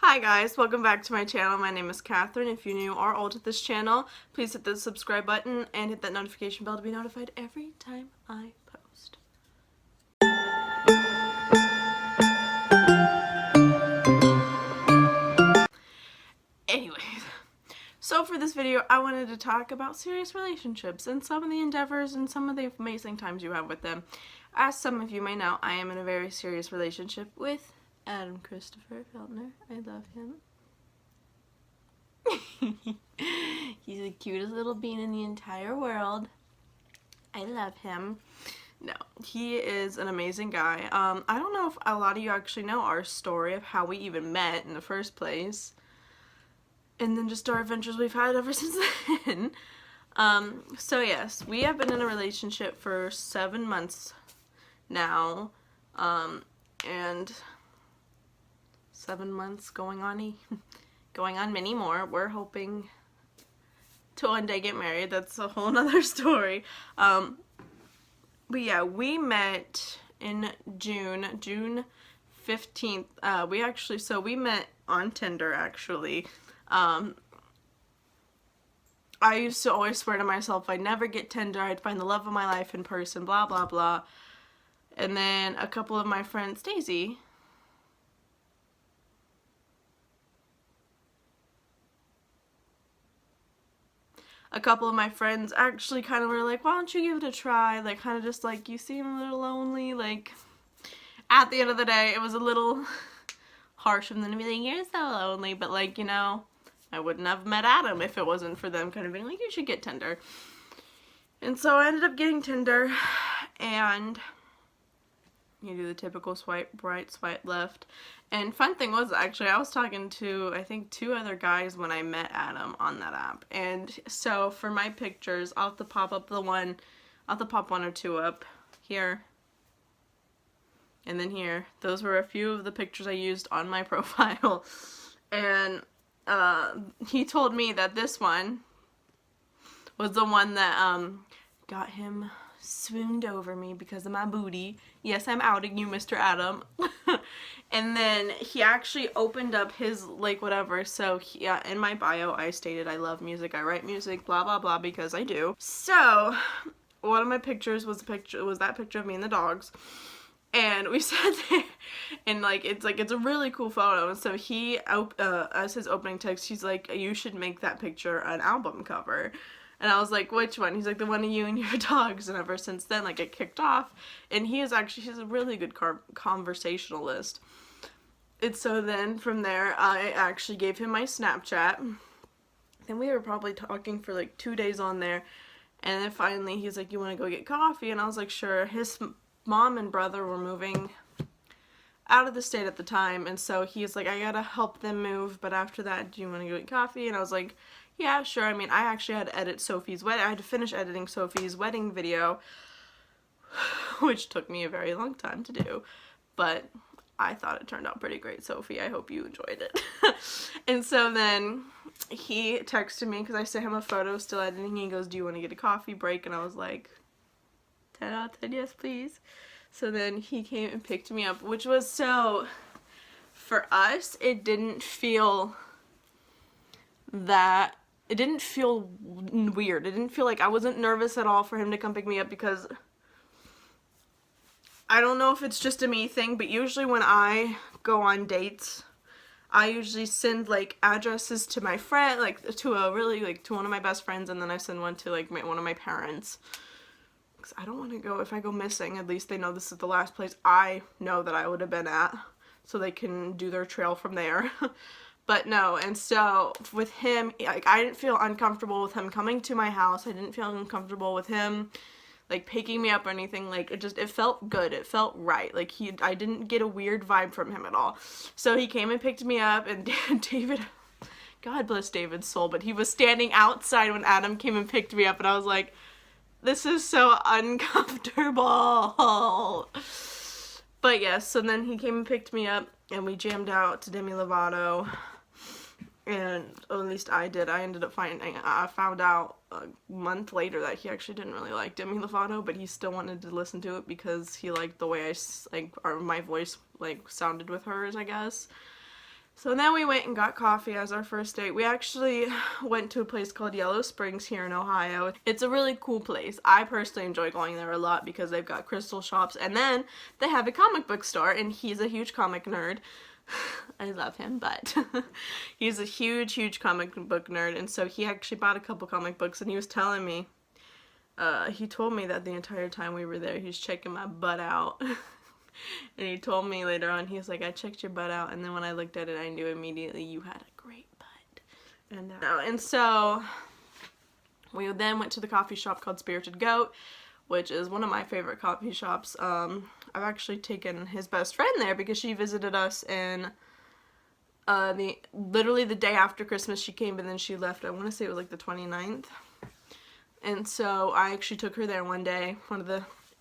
Hi guys, welcome back to my channel. My name is Catherine. If you're new or old to this channel, please hit the subscribe button and hit that notification bell to be notified every time I post. Anyways, so for this video, I wanted to talk about serious relationships and some of the endeavors and some of the amazing times you have with them. As some of you may know, I am in a very serious relationship with Adam Christopher Feltner. I love him. He's the cutest little bean in the entire world. I love him. No, he is an amazing guy. I don't know if a lot of you actually know our story of how we even met in the first place. And then just our adventures we've had ever since then. So yes, we have been in a relationship for 7 months now. And 7 months going on many more. We're hoping to one day get married. That's a whole nother story. But yeah, we met in June 15th. We met on Tinder actually. I used to always swear to myself I'd never get Tinder, I'd find the love of my life in person, blah blah blah. And then a couple of my friends, actually kind of were like, why don't you give it a try? Like, kind of just like, you seem a little lonely. Like, at the end of the day, it was a little harsh of them to be like, you're so lonely. But, like, you know, I wouldn't have met Adam if it wasn't for them kind of being like, you should get Tinder. And so I ended up getting Tinder, and you do the typical swipe right, swipe left. And fun thing was, actually, I was talking to, I think, 2 other guys when I met Adam on that app. And so for my pictures, I'll have to pop one or 2 up here. And then here. Those were a few of the pictures I used on my profile. And he told me that this one was the one that got him swooned over me because of my booty. Yes, I'm outing you, Mr. Adam. And then he actually opened up his, like, whatever. So, yeah, in my bio, I stated I love music, I write music, blah, blah, blah, because I do. So, one of my pictures was that picture of me and the dogs. And we sat there, and, it's a really cool photo. And so he, as his opening text, he's like, you should make that picture an album cover. And I was like, which one? He's like, the one of you and your dogs. And ever since then, like, it kicked off. And he's a really good conversationalist. And so then from there, I actually gave him my Snapchat. Then we were probably talking for like 2 days on there. And then finally, he's like, you want to go get coffee? And I was like, sure. His mom and brother were moving out of the state at the time. And so he's like, I gotta help them move. But after that, do you want to go get coffee? And I was like, yeah, sure. I mean, I actually had to edit Sophie's wedding. I had to finish editing Sophie's wedding video, which took me a very long time to do, but I thought it turned out pretty great, Sophie. I hope you enjoyed it. And so then he texted me because I sent him a photo still editing. He goes, do you want to get a coffee break? And I was like, 10 out of 10, yes, please. So then he came and picked me up, which was so, for us, it didn't feel weird. It didn't feel like, I wasn't nervous at all for him to come pick me up, because I don't know if it's just a me thing, but usually when I go on dates, I usually send, like, addresses to my friend, like, to one of my best friends, and then I send one to, like, one of my parents. Because I don't want to go, if I go missing, at least they know this is the last place I know that I would have been at, so they can do their trail from there. But no, and so with him, like, I didn't feel uncomfortable with him coming to my house. I didn't feel uncomfortable with him, like, picking me up or anything. Like, it felt good. It felt right. Like, I didn't get a weird vibe from him at all. So he came and picked me up, and David, God bless David's soul, but he was standing outside when Adam came and picked me up, and I was like, this is so uncomfortable. But yes, so then he came and picked me up, and we jammed out to Demi Lovato. And at least I did. I found out a month later that he actually didn't really like Demi Lovato, but he still wanted to listen to it because he liked the way my voice, like, sounded with hers, I guess. So then we went and got coffee as our first date. We actually went to a place called Yellow Springs here in Ohio. It's a really cool place. I personally enjoy going there a lot because they've got crystal shops, and then they have a comic book store, and he's a huge comic nerd. I love him, but he's a huge comic book nerd, and so he actually bought a couple comic books, and he was telling me, he told me that the entire time we were there, he's checking my butt out. And he told me later on, he was like, I checked your butt out, and then when I looked at it, I knew immediately you had a great butt. And so we then went to the coffee shop called Spirited Goat, which is one of my favorite coffee shops. I've actually taken his best friend there because she visited us in literally the day after Christmas she came, but then she left. I want to say it was like the 29th. And so I actually took her there one day,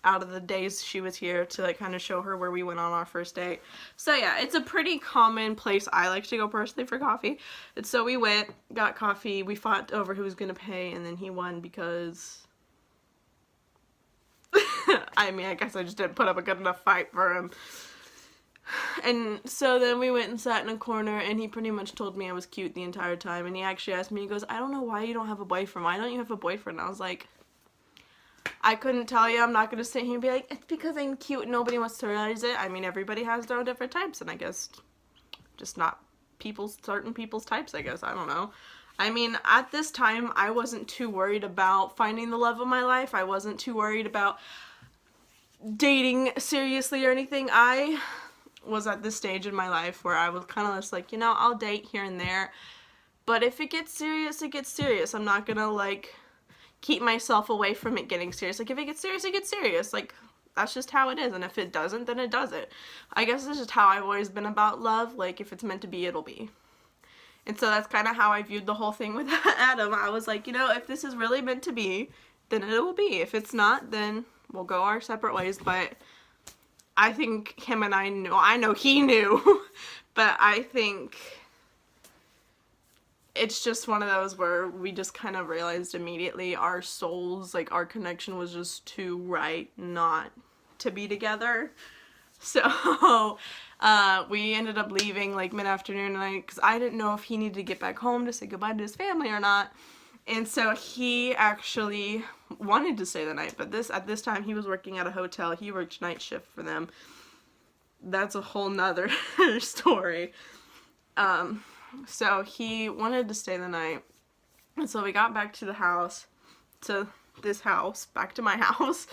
out of the days she was here, to like kind of show her where we went on our first date. So yeah, it's a pretty common place I like to go personally for coffee. And so we went, got coffee, we fought over who was gonna pay, and then he won because I mean, I guess I just didn't put up a good enough fight for him. And so then we went and sat in a corner, and he pretty much told me I was cute the entire time. And he actually asked me, he goes, I don't know why you don't have a boyfriend. Why don't you have a boyfriend? And I was like, I couldn't tell you. I'm not going to sit here and be like, it's because I'm cute and nobody wants to realize it. I mean, everybody has their own different types, and I guess just not certain people's types, I guess. I don't know. I mean, at this time, I wasn't too worried about finding the love of my life. I wasn't too worried about dating seriously or anything. I was at this stage in my life where I was kind of just like, you know, I'll date here and there, but if it gets serious, it gets serious. I'm not gonna like keep myself away from it getting serious. Like, if it gets serious, it gets serious. Like, that's just how it is, and if it doesn't, then it doesn't. I guess it's just how I've always been about love. Like, if it's meant to be, it'll be. And so that's kind of how I viewed the whole thing with Adam. I was like, you know, if this is really meant to be, then it will be. If it's not, then we'll go our separate ways. But I think him and I knew, I know he knew, but I think it's just one of those where we just kind of realized immediately our souls, like our connection was just too right not to be together. So we ended up leaving like mid-afternoon, and because I didn't know if he needed to get back home to say goodbye to his family or not. And so he actually wanted to stay the night, but at this time he was working at a hotel. He worked night shift for them. That's a whole nother story. So he wanted to stay the night, and so we got back to the house, back to my house,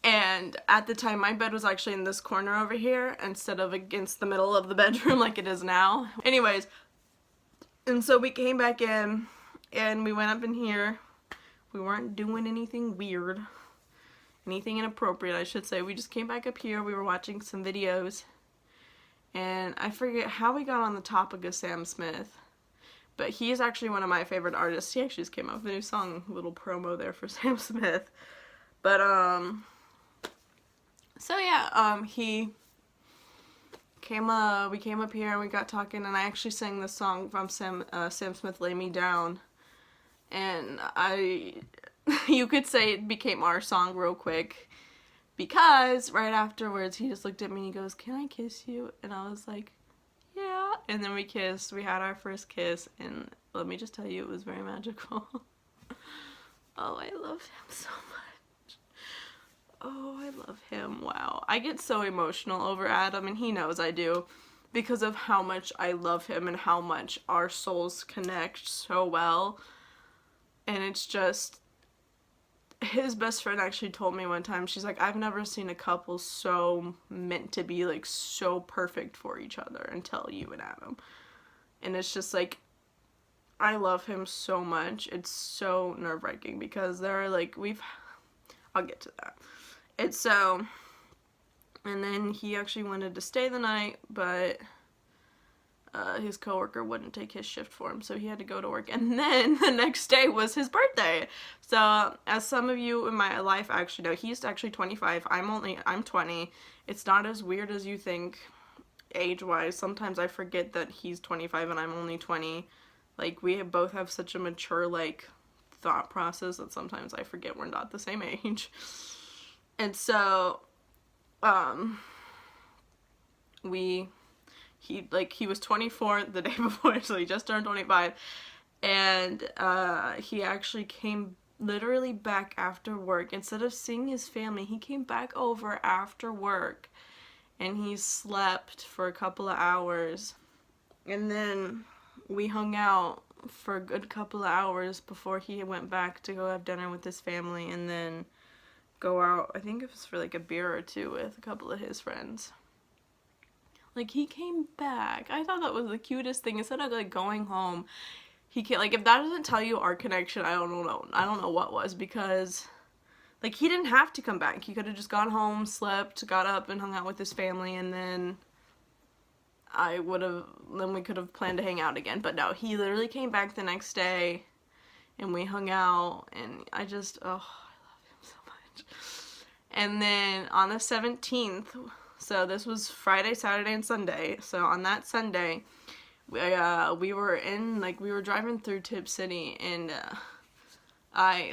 and at the time my bed was actually in this corner over here instead of against the middle of the bedroom like it is now. Anyways, and so we came back in, and we went up in here. We weren't doing anything weird, anything inappropriate, I should say. We just came back up here, we were watching some videos. And I forget how we got on the topic of Sam Smith, but he is actually one of my favorite artists. He actually just came out with a new song, a little promo there for Sam Smith. But, so yeah, we came up here and we got talking, and I actually sang this song from Sam Smith, Lay Me Down. And you could say it became our song real quick. Because right afterwards, he just looked at me and he goes, can I kiss you? And I was like, yeah. And then we kissed. We had our first kiss. And let me just tell you, it was very magical. Oh, I love him so much. Oh, I love him. Wow. I get so emotional over Adam, and he knows I do. Because of how much I love him and how much our souls connect so well. And it's just... his best friend actually told me one time, she's like, I've never seen a couple so meant to be, like, so perfect for each other until you and Adam. And it's just like, I love him so much. It's so nerve-wracking because there are, like, I'll get to that. It's so, and then he actually wanted to stay the night, but his coworker wouldn't take his shift for him, so he had to go to work. And then the next day was his birthday. So as some of you in my life actually know, he's actually 25. I'm 20. It's not as weird as you think age-wise. Sometimes I forget that he's 25 and I'm only 20. Like, we both have such a mature, like, thought process that sometimes I forget we're not the same age. And so he was 24 the day before, so he just turned 25. And he actually came literally back after work. Instead of seeing his family, he came back over after work, and he slept for a couple of hours. And then we hung out for a good couple of hours before he went back to go have dinner with his family, and then go out, I think it was for like a beer or two with a couple of his friends. Like, he came back. I thought that was the cutest thing. Instead of like going home, he can't, like, if that doesn't tell you our connection, I don't know what was, because like, he didn't have to come back. He could have just gone home, slept, got up and hung out with his family, and then we could have planned to hang out again. But no, he literally came back the next day, and we hung out, and I love him so much. And then on the 17th, so this was Friday, Saturday, and Sunday. So on that Sunday, we were driving through Tip City, and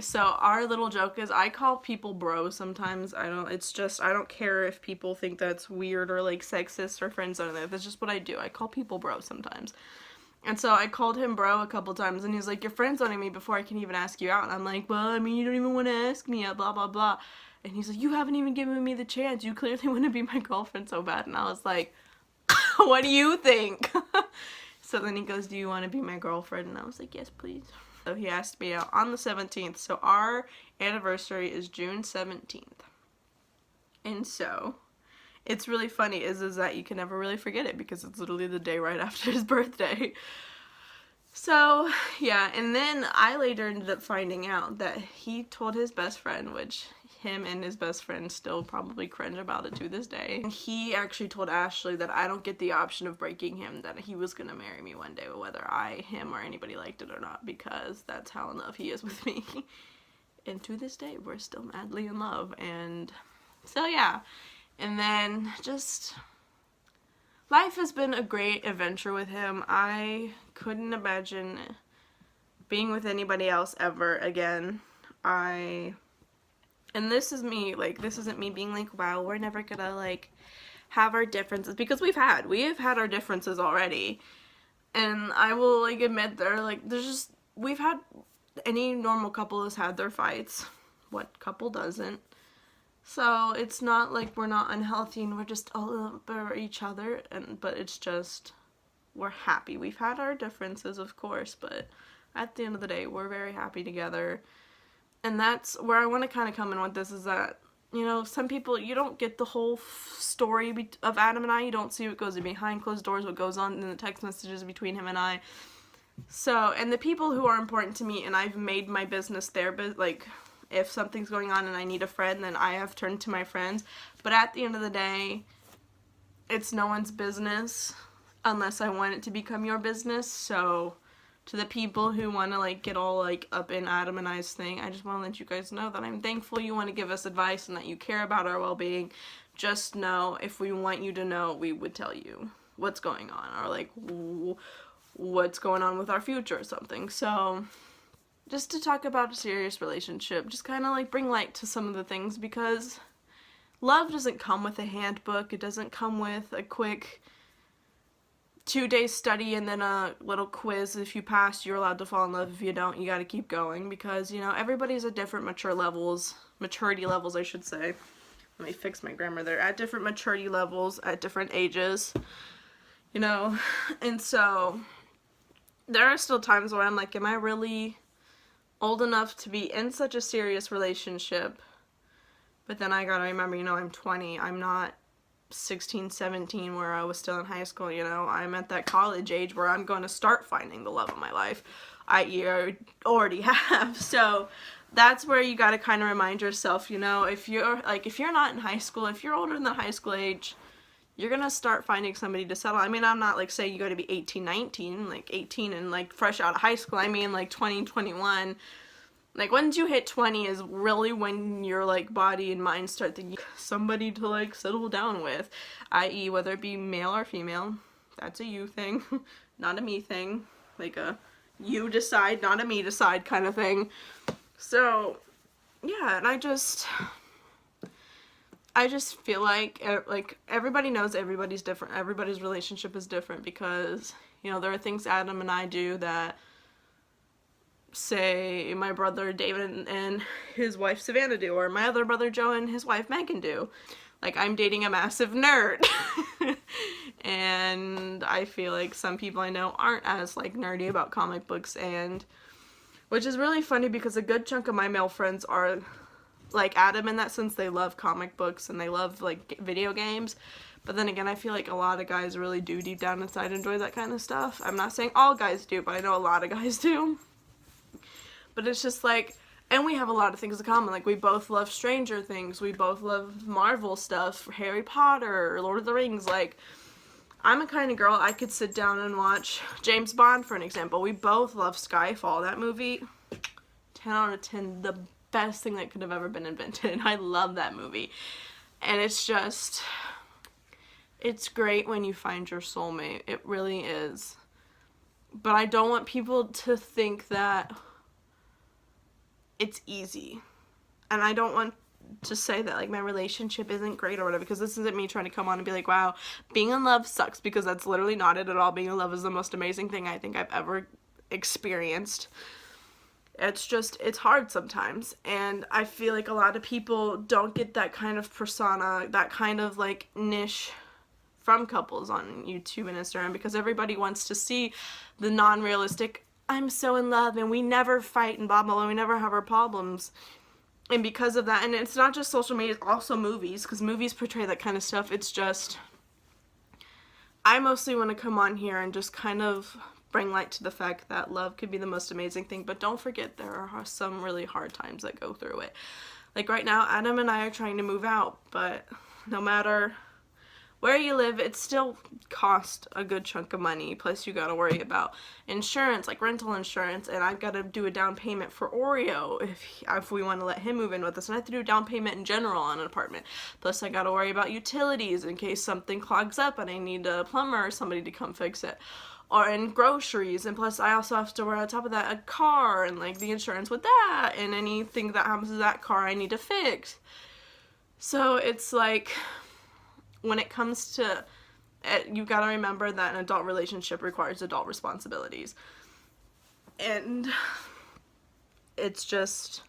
so our little joke is I call people bro sometimes. I don't care if people think that's weird or like sexist or friend zoning. That's just what I do. I call people bro sometimes. And so I called him bro a couple times, and he's like, "You're friend zoning me before I can even ask you out." And I'm like, "Well, I mean, you don't even want to ask me out, blah, blah, blah." And he's like, "You haven't even given me the chance. You clearly want to be my girlfriend so bad." And I was like, "What do you think?" So then he goes, "Do you want to be my girlfriend?" And I was like, "Yes, please." So he asked me out on the 17th. So our anniversary is June 17th. And so it's really funny is that you can never really forget it, because it's literally the day right after his birthday. So yeah, and then I later ended up finding out that he told his best friend, which him and his best friend still probably cringe about it to this day. And he actually told Ashley that I don't get the option of breaking him, that he was gonna marry me one day, whether him, or anybody liked it or not, because that's how in love he is with me. And to this day, we're still madly in love. And so yeah, and then just life has been a great adventure with him. I couldn't imagine being with anybody else ever again. And this is me, like, this isn't me being like, wow, we're never gonna, like, have our differences, because we have had our differences already. And I will, like, admit any normal couple has had their fights. What couple doesn't? So it's not like we're not unhealthy and we're just all over each other, but it's just, we're happy. We've had our differences, of course, but at the end of the day, we're very happy together. And that's where I want to kind of come in with this, is that, you know, some people, you don't get the whole story of Adam and I. You don't see what goes behind closed doors, what goes on in the text messages between him and I. So, and the people who are important to me, and I've made my business their business, like, if something's going on and I need a friend, then I have turned to my friends. But at the end of the day, it's no one's business unless I want it to become your business. So to the people who want to, like, get all, like, up in Adam and I's thing, I just want to let you guys know that I'm thankful you want to give us advice and that you care about our well-being. Just know, if we want you to know, we would tell you what's going on, or, like, what's going on with our future or something. So just to talk about a serious relationship, just kind of, like, bring light to some of the things, because love doesn't come with a handbook. It doesn't come with a quick 2-day study and then a little quiz. If you pass, you're allowed to fall in love. If you don't, you got to keep going, because, you know, everybody's at different maturity levels, I should say. Let me fix my grammar there. At different maturity levels, at different ages, you know. And so there are still times where I'm like, am I really old enough to be in such a serious relationship? But then I gotta remember, you know, I'm 20. I'm not 16, 17 where I was still in high school, you know. I'm at that college age where I'm going to start finding the love of my life. I already have. So that's where you got to kind of remind yourself, you know, if you're not in high school, if you're older than the high school age, you're going to start finding somebody to settle. I mean, I'm not, like, saying you got to be 18, 19, like 18 and, like, fresh out of high school. I mean, like, 20, 21. Like, once you hit 20 is really when your, like, body and mind start thinking somebody to, like, settle down with, i.e. whether it be male or female. That's a you thing, not a me thing. Like a you decide, not a me decide kind of thing. So, yeah, and I just feel like everybody knows everybody's different. Everybody's relationship is different because, you know, there are things Adam and I do that, say, my brother David and his wife Savannah do, or my other brother Joe and his wife Megan do. Like, I'm dating a massive nerd. And I feel like some people I know aren't as, like, nerdy about comic books, and which is really funny because a good chunk of my male friends are like Adam in that sense. They love comic books and they love, like, video games. But then again, I feel like a lot of guys really do deep down inside enjoy that kind of stuff. I'm not saying all guys do, but I know a lot of guys do. But it's just like, and we have a lot of things in common. Like, we both love Stranger Things. We both love Marvel stuff, Harry Potter, Lord of the Rings. Like, I'm a kind of girl, I could sit down and watch James Bond, for an example. We both love Skyfall. That movie, 10 out of 10, the best thing that could have ever been invented. I love that movie. And it's just, it's great when you find your soulmate. It really is. But I don't want people to think that it's easy. And I don't want to say that, like, my relationship isn't great or whatever, because this isn't me trying to come on and be like, wow, being in love sucks, because that's literally not it at all. Being in love is the most amazing thing I think I've ever experienced. It's just, it's hard sometimes, and I feel like a lot of people don't get that kind of persona, that kind of, like, niche from couples on YouTube and Instagram, because everybody wants to see the non-realistic, I'm so in love and we never fight and blah blah blah, we never have our problems. And because of that, and it's not just social media, it's also movies, because movies portray that kind of stuff. It's just, I mostly want to come on here and just kind of bring light to the fact that love could be the most amazing thing, but don't forget there are some really hard times that go through it. Like, right now, Adam and I are trying to move out, but no matter where you live, it still costs a good chunk of money, plus you gotta worry about insurance, like rental insurance, and I've gotta do a down payment for Oreo if we want to let him move in with us, and I have to do a down payment in general on an apartment, plus I gotta worry about utilities in case something clogs up and I need a plumber or somebody to come fix it, or in groceries, and plus I also have to worry on top of that a car and, like, the insurance with that, and anything that happens to that car I need to fix. So it's like, when it comes to it, you gotta remember that an adult relationship requires adult responsibilities. And it's just,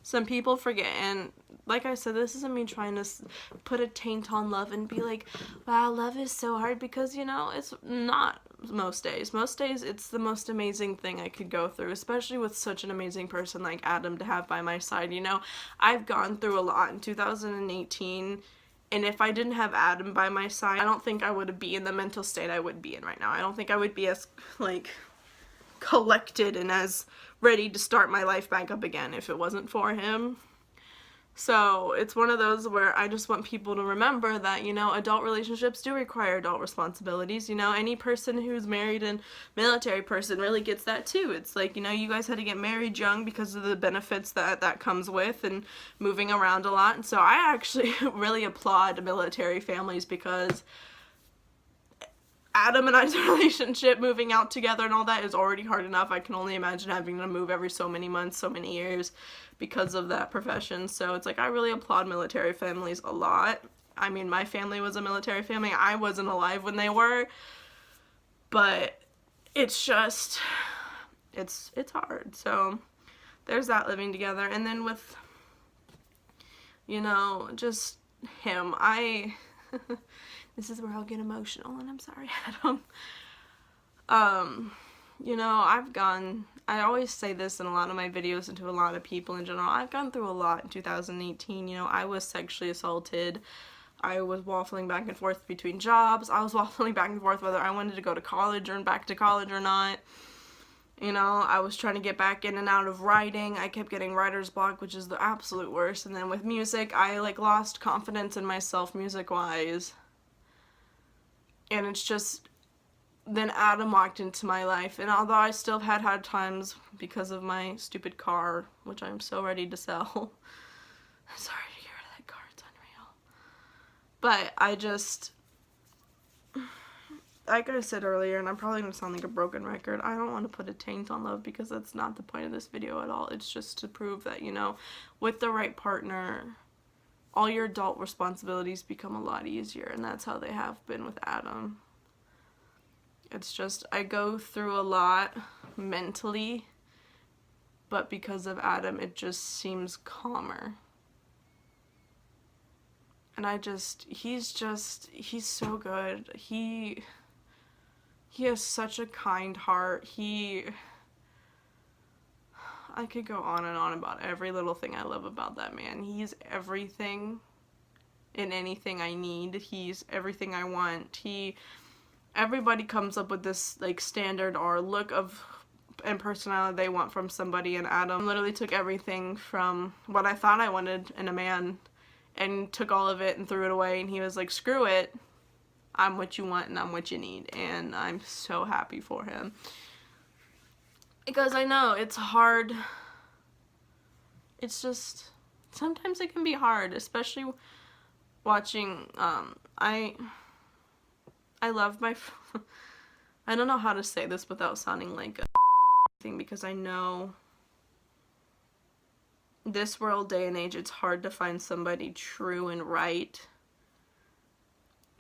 some people forget, and like I said, this isn't me trying to put a taint on love and be like, wow, love is so hard, because, you know, it's not most days. Most days, it's the most amazing thing I could go through, especially with such an amazing person like Adam to have by my side. You know, I've gone through a lot in 2018, and if I didn't have Adam by my side, I don't think I would be in the mental state I would be in right now. I don't think I would be as, like, collected and as ready to start my life back up again if it wasn't for him. So it's one of those where I just want people to remember that, you know, adult relationships do require adult responsibilities. You know, any person who's married and military person really gets that too. It's like, you know, you guys had to get married young because of the benefits that comes with and moving around a lot. And so I actually really applaud military families, because Adam and I's relationship, moving out together and all that, is already hard enough. I can only imagine having to move every so many months, so many years, because of that profession. So it's like, I really applaud military families a lot. I mean, my family was a military family. I wasn't alive when they were, but it's just, it's hard. So there's that, living together. And then with, you know, just him, this is where I'll get emotional, and I'm sorry, Adam. You know, I always say this in a lot of my videos and to a lot of people in general, I've gone through a lot in 2018. You know, I was sexually assaulted. I was waffling back and forth between jobs. I was waffling back and forth whether I wanted to go to college or back to college or not. You know, I was trying to get back in and out of writing. I kept getting writer's block, which is the absolute worst. And then with music, I, like, lost confidence in myself music-wise. And it's just, then Adam walked into my life, and although I still had hard times because of my stupid car, which I'm so ready to sell. I'm sorry to get rid of that car, it's unreal. But I just, like I said earlier, and I'm probably going to sound like a broken record, I don't want to put a taint on love, because that's not the point of this video at all. It's just to prove that, you know, with the right partner, all your adult responsibilities become a lot easier, and that's how they have been with Adam. It's just, I go through a lot mentally, but because of Adam, it just seems calmer. And he's so good. He has such a kind heart. I could go on and on about every little thing I love about that man. He's everything and anything I need. He's everything I want. Everybody comes up with this like standard or look of and personality they want from somebody, and Adam literally took everything from what I thought I wanted in a man and took all of it and threw it away, and he was like, screw it, I'm what you want and I'm what you need. And I'm so happy for him, because I know it's hard. It's just, sometimes it can be hard, especially watching, I love my, I don't know how to say this without sounding like a thing, because I know this world, day and age, it's hard to find somebody true and right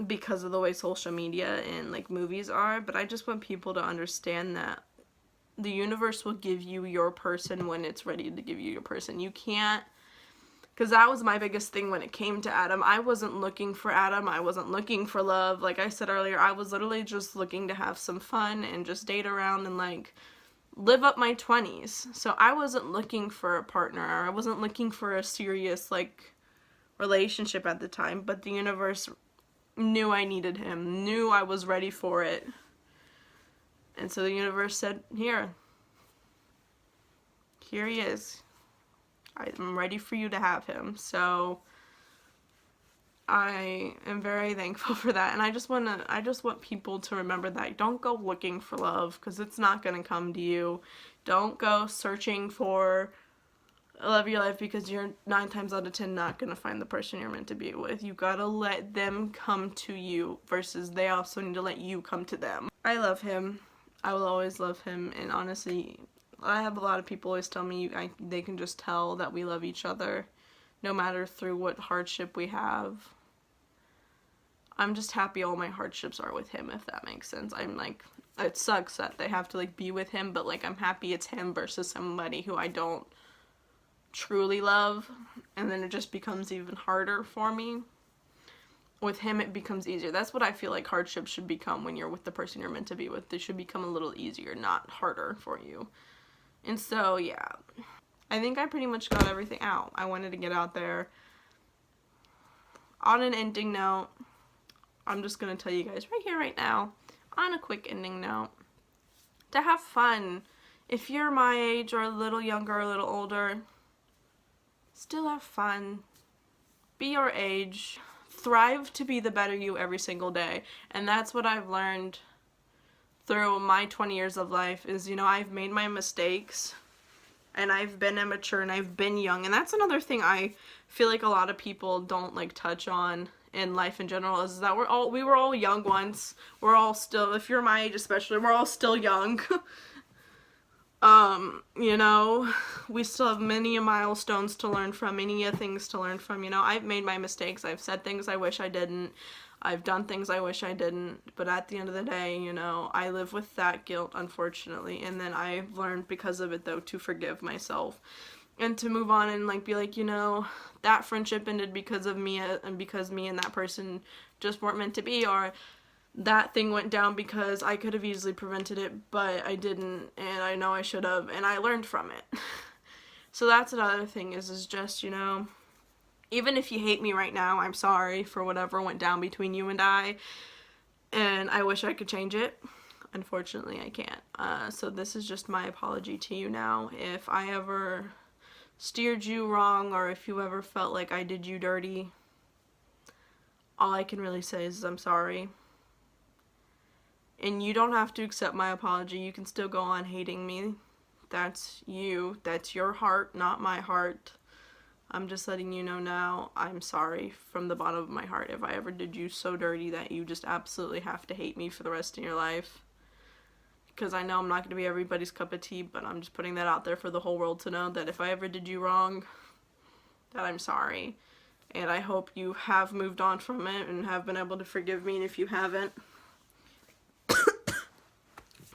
because of the way social media and like movies are. But I just want people to understand that the universe will give you your person when it's ready to give you your person. You can't, because that was my biggest thing when it came to Adam. I wasn't looking for Adam. I wasn't looking for love. Like I said earlier, I was literally just looking to have some fun and just date around and like live up my 20s. So I wasn't looking for a partner. I wasn't looking for a serious like relationship at the time, but the universe knew I needed him, knew I was ready for it. And so the universe said, here he is. I'm ready for you to have him. So I am very thankful for that. And I just want people to remember that. Don't go looking for love, because it's not going to come to you. Don't go searching for love of your life, because you're 9 times out of 10 not going to find the person you're meant to be with. You got to let them come to you, versus they also need to let you come to them. I love him. I will always love him. And honestly, I have a lot of people always tell me they can just tell that we love each other, no matter through what hardship we have. I'm just happy all my hardships are with him, if that makes sense. I'm like, it sucks that they have to like be with him, but like I'm happy it's him versus somebody who I don't truly love, and then it just becomes even harder for me. With him, it becomes easier. That's what I feel like hardship should become when you're with the person you're meant to be with. They should become a little easier, not harder for you. And so, yeah. I think I pretty much got everything out I wanted to get out there. On an ending note, I'm just going to tell you guys right here, right now, on a quick ending note, to have fun. If you're my age or a little younger or a little older, still have fun. Be your age. Thrive to be the better you every single day. And that's what I've learned through my 20 years of life is, you know, I've made my mistakes and I've been immature and I've been young. And that's another thing I feel like a lot of people don't like touch on in life in general, is that we were all young once. We're all still, if you're my age especially, we're all still young. You know, we still have many milestones to learn from, many things to learn from. You know, I've made my mistakes. I've said things I wish I didn't. I've done things I wish I didn't. But at the end of the day, you know, I live with that guilt, unfortunately. And then I've learned because of it, though, to forgive myself and to move on and like be like, you know, that friendship ended because of me, and because me and that person just weren't meant to be, or that thing went down because I could have easily prevented it, but I didn't, and I know I should have, and I learned from it. So that's another thing is just, you know, even if you hate me right now, I'm sorry for whatever went down between you and I wish I could change it. Unfortunately, I can't. So this is just my apology to you now. If I ever steered you wrong, or if you ever felt like I did you dirty, all I can really say is I'm sorry. And you don't have to accept my apology. You can still go on hating me. That's you. That's your heart, not my heart. I'm just letting you know now, I'm sorry from the bottom of my heart if I ever did you so dirty that you just absolutely have to hate me for the rest of your life. Because I know I'm not going to be everybody's cup of tea, but I'm just putting that out there for the whole world to know that if I ever did you wrong, that I'm sorry. and I hope you have moved on from it and have been able to forgive me, and if you haven't,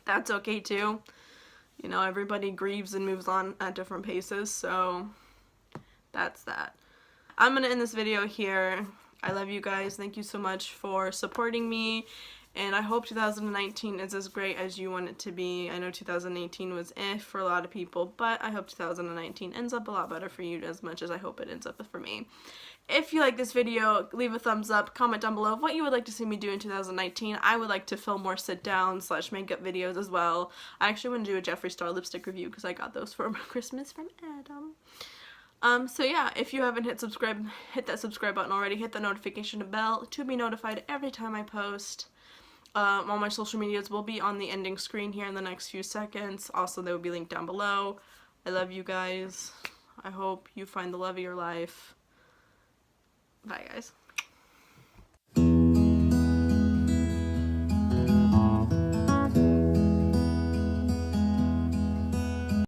that's okay too. You know, everybody grieves and moves on at different paces, so that's that. I'm gonna end this video here. I love you guys. Thank you so much for supporting me, and I hope 2019 is as great as you want it to be. I know 2018 was for a lot of people, but I hope 2019 ends up a lot better for you as much as I hope it ends up for me. If you like this video, leave a thumbs up, comment down below what you would like to see me do in 2019. I would like to film more sit-down / makeup videos as well. I actually want to do a Jeffree Star lipstick review because I got those for Christmas from Adam. So yeah, if you haven't hit that subscribe button already, hit the notification bell to be notified every time I post. All my social medias will be on the ending screen here in the next few seconds. Also, they will be linked down below. I love you guys. I hope you find the love of your life. Bye, guys.